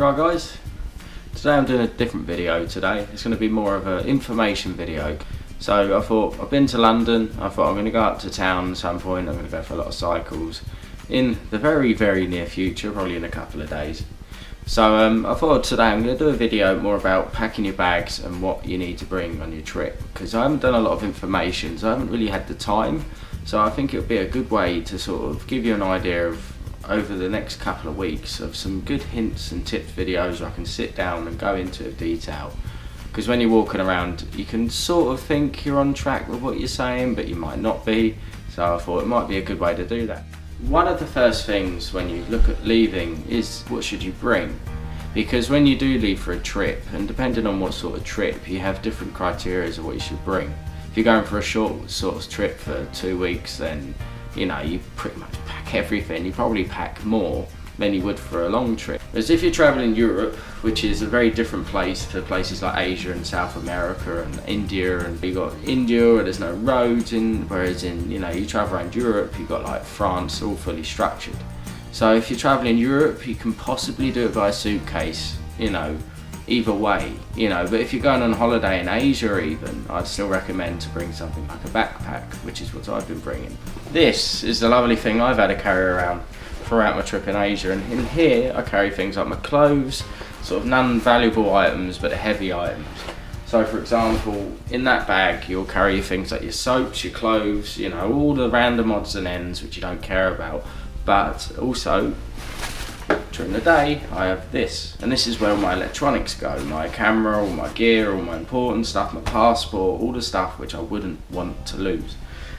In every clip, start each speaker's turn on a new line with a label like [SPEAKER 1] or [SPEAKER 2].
[SPEAKER 1] You alright guys? Today I'm doing a different video today. It's going to be more of an information video. So I thought, I've been to London, I thought I'm going to go up to town at some point, I'm going to go for a lot of cycles in the very near future, probably in a couple of days. So I thought today I'm going to do a video more about packing your bags and what you need to bring on your trip, because I haven't done a lot of information, so I haven't really had the time. So I think it would be a good way to sort of give you an idea of, over the next couple of weeks, of some good hints and tips videos where I can sit down and go into detail. Because when you're walking around, you can sort of think you're on track with what you're saying, but you might not be. So I thought it might be a good way to do that. One of the first things when you look at leaving is, what should you bring? Because when you do leave for a trip, and depending on what sort of trip, you have different criteria of what you should bring. If you're going for a short sort of trip for 2 weeks, then you know, you pretty much pack everything. You probably pack more than you would for a long trip. Whereas if you're traveling Europe, which is a very different place to places like Asia and South America and India, and you got India where there's no roads in, whereas in, you know, you travel around Europe, you've got like France, all fully structured. So if you're traveling Europe, you can possibly do it by suitcase, you know, either way, you know. But if you're going on holiday in Asia even, I'd still recommend to bring something like a backpack, which is what I've been bringing. This is the lovely thing I've had to carry around throughout my trip in Asia, and in here I carry things like my clothes, sort of non-valuable items but heavy items. So for example, in that bag you'll carry things like your soaps, your clothes, you know, all the random odds and ends which you don't care about. But also, during the day, I have this, and this is where my electronics go, my camera, all my gear, all my important stuff, my passport, all the stuff which I wouldn't want to lose,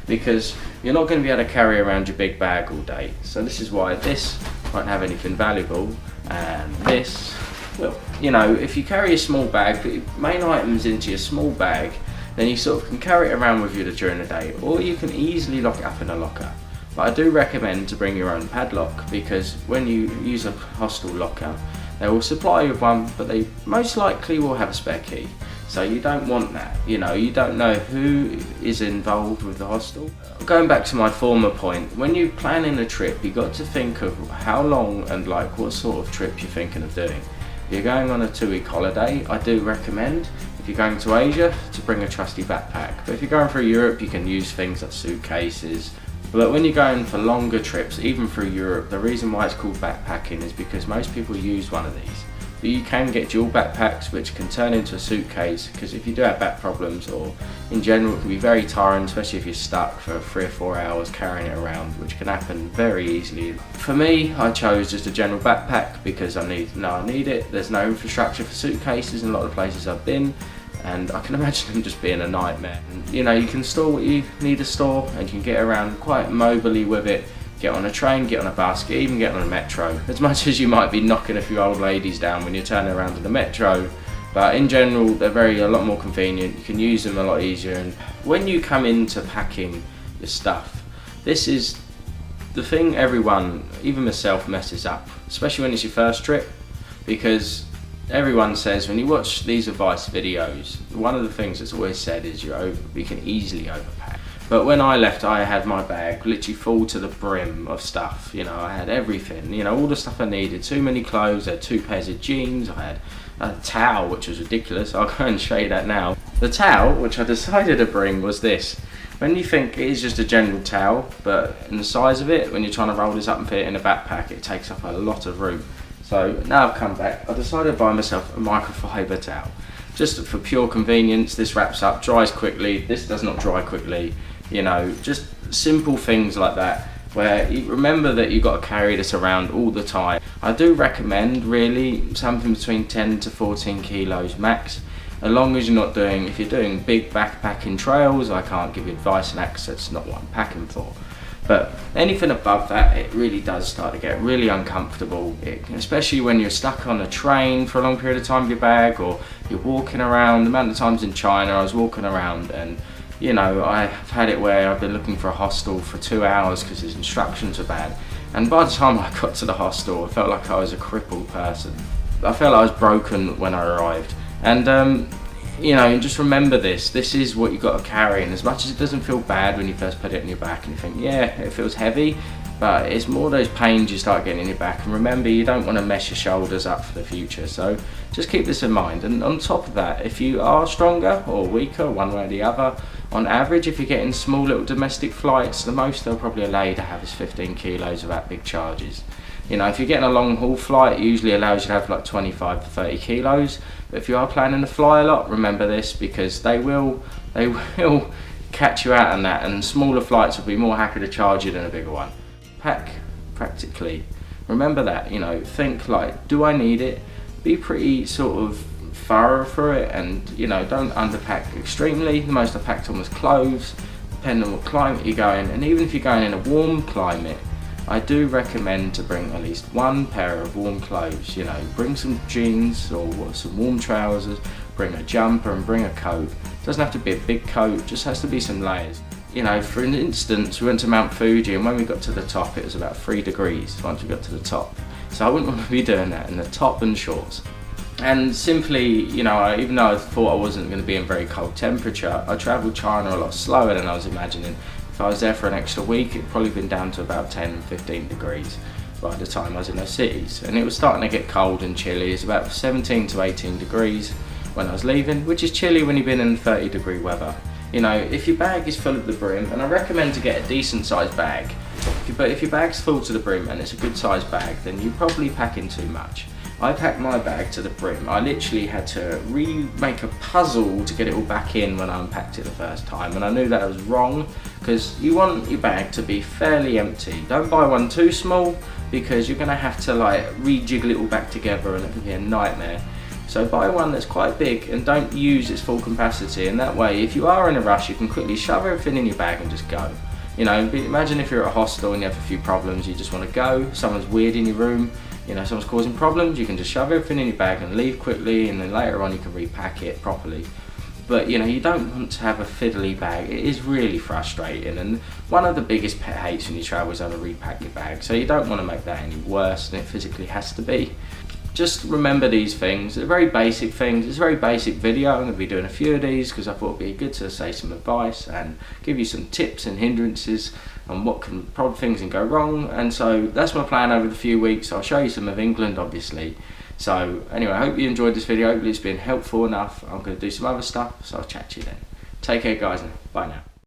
[SPEAKER 1] because you're not going to be able to carry around your big bag all day. So this is why this won't have anything valuable, and this, well, you know, if you carry a small bag, put your main items into your small bag, then you sort of can carry it around with you during the day, or you can easily lock it up in a locker. But I do recommend to bring your own padlock, because when you use a hostel locker, they will supply you with one, but they most likely will have a spare key. So you don't want that, you know, you don't know who is involved with the hostel. Going back to my former point, when you're planning a trip, you've got to think of how long and like what sort of trip you're thinking of doing. If you're going on a 2-week holiday, I do recommend, if you're going to Asia, to bring a trusty backpack. But if you're going through Europe, you can use things like suitcases. But when you're going for longer trips, even through Europe, the reason why it's called backpacking is because most people use one of these. But you can get dual backpacks which can turn into a suitcase, because if you do have back problems, or in general, it can be very tiring, especially if you're stuck for 3 or 4 hours carrying it around, which can happen very easily. For me, I chose just a general backpack because I need it. There's no infrastructure for suitcases in a lot of places I've been, and I can imagine them just being a nightmare. And, you know, you can store what you need to store, and you can get around quite mobily with it. Get on a train, get on a bus, even get on a metro. As much as you might be knocking a few old ladies down when you're turning around in the metro, but in general they're a lot more convenient. You can use them a lot easier. And when you come into packing your stuff, this is the thing everyone, even myself, messes up, especially when it's your first trip, because everyone says, when you watch these advice videos, one of the things that's always said is you can easily overpack. But when I left, I had my bag literally full to the brim of stuff. You know, I had everything, you know, all the stuff I needed. Too many clothes, I had 2 pairs of jeans, I had a towel, which was ridiculous. I'll go and show you that now. The towel, which I decided to bring, was this. When you think it is just a general towel, but in the size of it, when you're trying to roll this up and fit it in a backpack, it takes up a lot of room. So now I've come back, I decided to buy myself a microfiber towel. Just for pure convenience. This wraps up, dries quickly, this does not dry quickly. You know, just simple things like that, where you remember that you've got to carry this around all the time. I do recommend really something between 10 to 14 kilos max, as long as you're not doing, if you're doing big backpacking trails, I can't give you advice on that because that's not what I'm packing for. But anything above that, it really does start to get really uncomfortable, especially when you're stuck on a train for a long period of time with your bag, or you're walking around. The amount of times in China I was walking around, and you know, I've had it where I've been looking for a hostel for 2 hours because his instructions are bad, and by the time I got to the hostel I felt like I was a crippled person. I felt like I was broken when I arrived. And you know, just remember this is what you've got to carry, and as much as it doesn't feel bad when you first put it on your back and you think, yeah, it feels heavy, but it's more those pains you start getting in your back. And remember, you don't want to mess your shoulders up for the future, so just keep this in mind. And on top of that, if you are stronger or weaker, one way or the other, on average, if you're getting small little domestic flights, the most they'll probably allow you to have is 15 kilos without big charges. You know, if you're getting a long haul flight, it usually allows you to have like 25 to 30 kilos. But if you are planning to fly a lot, remember this, because they will catch you out on that, and smaller flights will be more happy to charge you than a bigger one. Pack practically. Remember that, you know, think like, do I need it? Be pretty sort of thorough for it, and you know, don't underpack extremely. The most I packed on was clothes, depending on what climate you're going. And even if you're going in a warm climate, I do recommend to bring at least one pair of warm clothes. You know, bring some jeans or some warm trousers, bring a jumper and bring a coat. It doesn't have to be a big coat, just has to be some layers. You know, for instance, we went to Mount Fuji, and when we got to the top it was about 3 degrees once we got to the top. So I wouldn't want to be doing that in the top and shorts. And simply, you know, even though I thought I wasn't going to be in very cold temperature, I travelled China a lot slower than I was imagining. If I was there for an extra week, it'd probably been down to about 10, 15 degrees by the time I was in those cities. And it was starting to get cold and chilly. It's about 17 to 18 degrees when I was leaving, which is chilly when you've been in 30-degree weather. You know, if your bag is full of the brim, and I recommend to get a decent sized bag, but if your bag's full to the brim and it's a good sized bag, then you're probably packing too much. I packed my bag to the brim. I literally had to remake a puzzle to get it all back in when I unpacked it the first time, and I knew that was wrong, because you want your bag to be fairly empty. Don't buy one too small, because you're going to have to like rejiggle it all back together and it can be a nightmare. So buy one that's quite big and don't use its full capacity, and that way if you are in a rush you can quickly shove everything in your bag and just go. You know, imagine if you're at a hostel and you have a few problems, you just want to go, someone's weird in your room, you know, someone's causing problems, you can just shove everything in your bag and leave quickly, and then later on you can repack it properly. But you know, you don't want to have a fiddly bag. It is really frustrating, and one of the biggest pet hates when you travel is having to repack your bag, so you don't want to make that any worse than it physically has to be. Just remember these things. They're very basic things. It's a very basic video. I'm going to be doing a few of these because I thought it'd be good to say some advice and give you some tips and hindrances on what can prod things and go wrong. And so that's my plan over the few weeks. I'll show you some of England, obviously. So anyway, I hope you enjoyed this video. Hopefully it's been helpful enough. I'm going to do some other stuff, so I'll chat to you then. Take care, guys, and bye now.